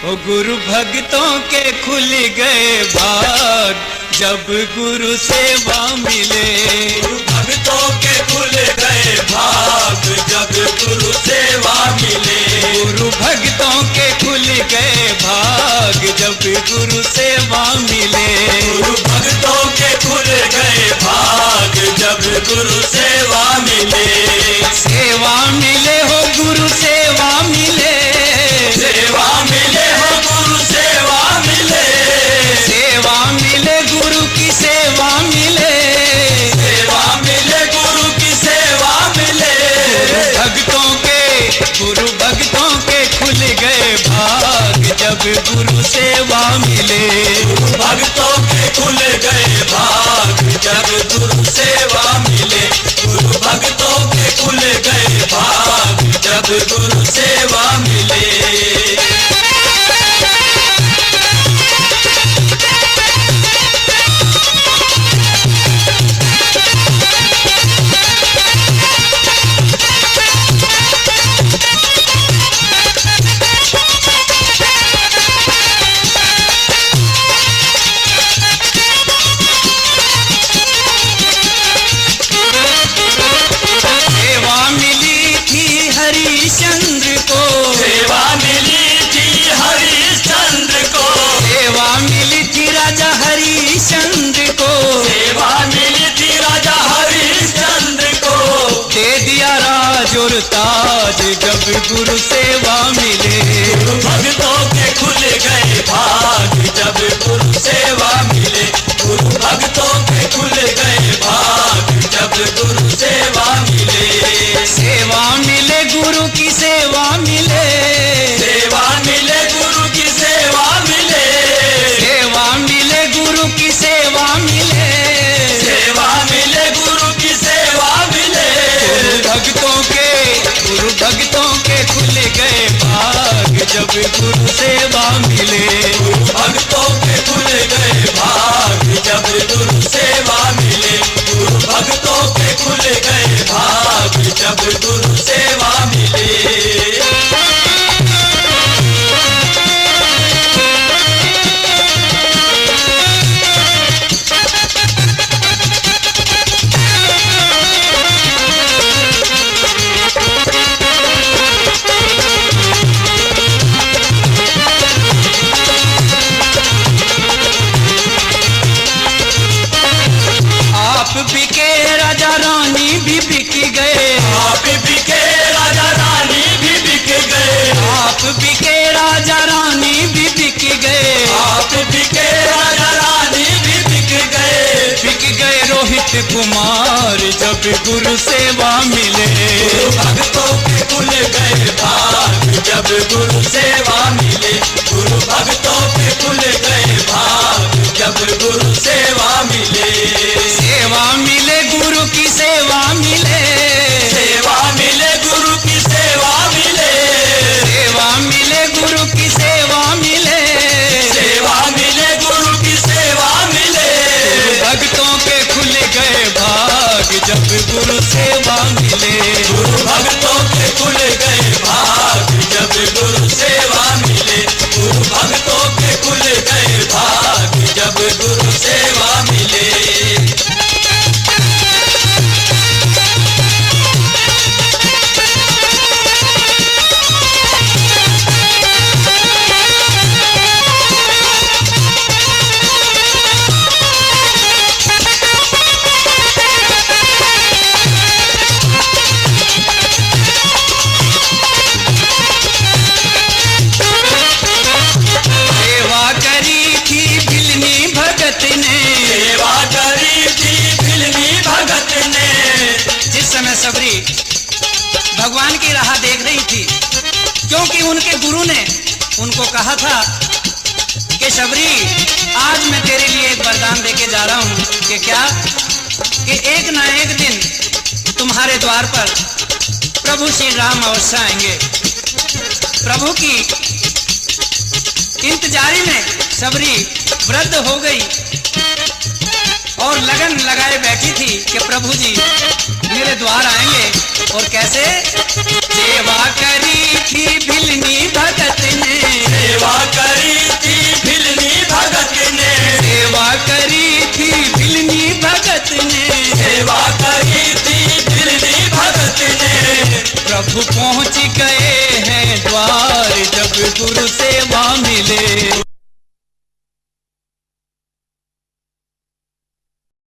ओ गुरु भक्तों के खुल गए भाग जब गुरु सेवा मिले। गुरु भक्तों के खुल गए भाग जब गुरु सेवा मिले। गुरु भक्तों के खुल गए भाग जब गुरु सेवा मिले। गुरु भक्तों के खुल गए भाग जब गुरु सेवा मिले। सेवा मिले हो गुरु सेवा मिले। सेवा मिले हो गुरु सेवा मिले। सेवा मिले गुरु की सेवा मिले। सेवा मिले गुरु की सेवा मिले। गुरु भक्तों के खुल गए भाग जब गुरु सेवा मिले। गुरु भक्तों के खुल गए भाग जब गुरु सेवा मिले। गुरु भक्तों के खुल गए भाग जब गुरु सेवा मिले। हरिश्चंद्र को सेवा मिली थी हरिश्चंद्र को। सेवा मिली थी राजा हरिश्चंद्र को। सेवा मिली थी राजा हरिश्चंद्र को। दे दिया राज और ताज जब गुरु सेवा मिले। गुरु भक्तों के खुल गए भाग जब गुरु सेवा मिले। गुरु भक्तों के खुल गए भाग जब गुरु सेवा मिले। सेवा मिले गुरु की सेवा मिले। सेवा मिले गुरु की सेवा मिले। सेवा मिले गुरु की सेवा मिले। सेवा मिले गुरु की सेवा मिले। गुरु भक्तों के खुल गए भाग जब गुरु सेवा मिले। गुरु भक्तों के खुल गए भाग जब गुरु सेवा मिले। गुरु भक्तों के खुल गए भाग जब गुरु सेवा मिले। बिके राजा रानी भी बिक गए। आप बिके राजा रानी भी बिक गए। आप बिके राजा रानी भी बिक गए। आप बिके राजा रानी भी बिक गए। बिक गए रोहित कुमार जब गुरु सेवा मिले। गुरु भक्तों के खुल गए भाग जब गुरु सेवा मिले। गुरु भक्तों के खुल गए भाग जब गुरु सेवा मिले। सेवा मिले गुरु की सेवा मिले। सेवा मिले गुरु की सेवा मिले। सेवा मिले गुरु की सेवा मिले। सेवा मिले गुरु की सेवा मिले। भक्तों के खुल गए भाग जब गुरु सेवा मिले। गुरु भक्तों के खुल गए भाग जब गुरु सेवा मिले। गुरु भक्तों के खुल गए भाग जब गुरु सेवा मिले। सबरी भगवान की राह देख रही थी, क्योंकि उनके गुरु ने उनको कहा था कि शबरी आज मैं तेरे लिए एक वरदान देके जा रहा हूँ कि क्या कि एक ना एक दिन तुम्हारे द्वार पर प्रभु श्री राम अवश्य आएंगे। प्रभु की इंतजारी में शबरी वृद्ध हो गई और लगन लगाए बैठी थी कि प्रभु जी मेरे द्वार आएंगे। और कैसे सेवा करी थी भिलनी भगत ने। सेवा प्रभु पहुँच गए हैं द्वार, जब गुरु सेवा मिले।